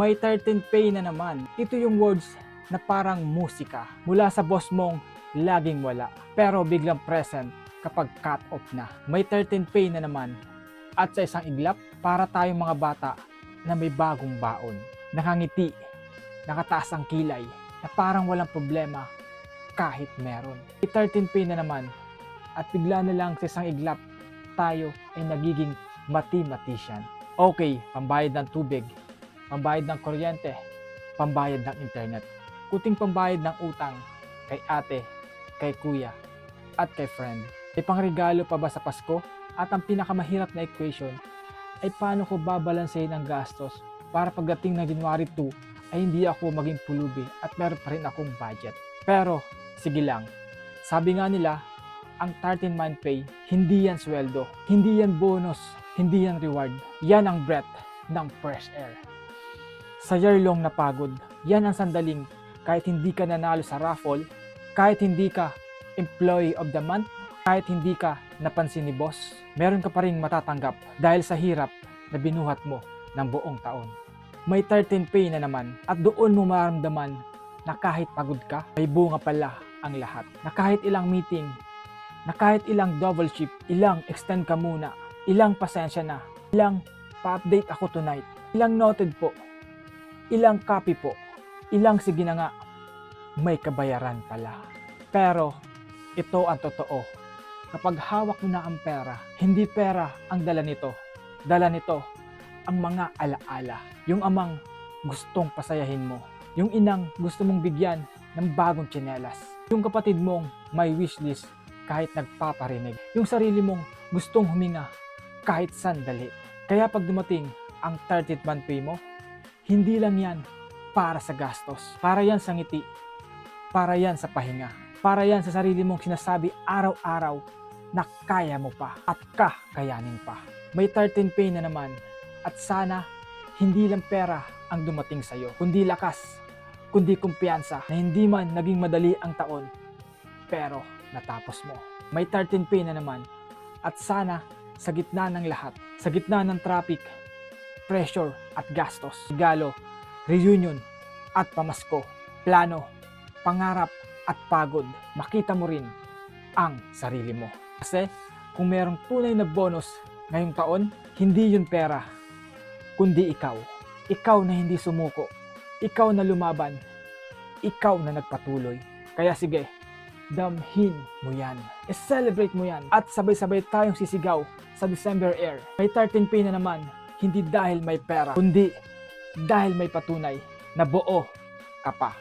May 13 pay na naman. Ito yung words na parang musika. Mula sa boss mong laging wala, pero biglang present kapag cut off na. May 13 pay na naman. At sa isang iglap, para tayong mga bata na may bagong baon. Nakangiti, nakataas ang kilay, na parang walang problema kahit meron. May 13 pay na naman. At bigla na lang sa isang iglap, tayo ay nagiging mathematician. Okay, pambayad ng tubig, pambayad ng kuryente, pambayad ng internet, kuting pambayad ng utang kay ate, kay kuya, at kay friend. May pangregalo pa ba sa Pasko? At ang pinakamahirap na equation ay paano ko babalansehin ang gastos para pagdating ng January 2 ay hindi ako maging pulubi at meron pa rin akong budget. Pero, sige lang. Sabi nga nila, ang 13-month pay, hindi yan sweldo, hindi yan bonus, hindi yan reward. Yan ang breath ng fresh air. Sa year-long na pagod, yan ang sandaling kahit hindi ka nanalo sa raffle, kahit hindi ka employee of the month, kahit hindi ka napansin ni boss, meron ka pa rin matatanggap dahil sa hirap na binuhat mo ng buong taon. May 13 pay na naman at doon mo maramdaman na kahit pagod ka, may bunga pala ang lahat. Na kahit ilang meeting, na kahit ilang double shift, ilang extend ka muna, ilang pasensya na, ilang pa-update ako tonight, ilang noted po, ilang copy po, ilang sige na nga, may kabayaran pala. Pero ito ang totoo, kapag hawak mo na ang pera, hindi pera ang dala nito ang mga alaala, yung amang gustong pasayahin mo, yung inang gusto mong bigyan ng bagong tsinelas, yung kapatid mong may wishlist kahit nagpaparinig, yung sarili mong gustong huminga kahit sandali. Kaya pag dumating ang 30th month pay mo, hindi lang yan para sa gastos, para yan sa ngiti, para yan sa pahinga, para yan sa sarili mong sinasabi araw-araw na kaya mo pa at kakayanin pa. May 13 pay na naman at sana hindi lang pera ang dumating sa'yo, kundi lakas, kundi kumpiyansa na hindi man naging madali ang taon, pero natapos mo. May 13 pay na naman at sana sa gitna ng lahat, sa gitna ng traffic, pressure at gastos, regalo, reunion at pamasko, plano, pangarap at pagod, makita mo rin ang sarili mo. Kasi kung merong tunay na bonus ngayong taon, hindi yun pera, kundi ikaw. Ikaw na hindi sumuko, ikaw na lumaban, ikaw na nagpatuloy. Kaya sige, damhin mo yan. I-celebrate mo yan. At sabay-sabay tayong sisigaw sa December air. May 13 pay na naman, hindi dahil may pera, kundi dahil may patunay na buo ka pa.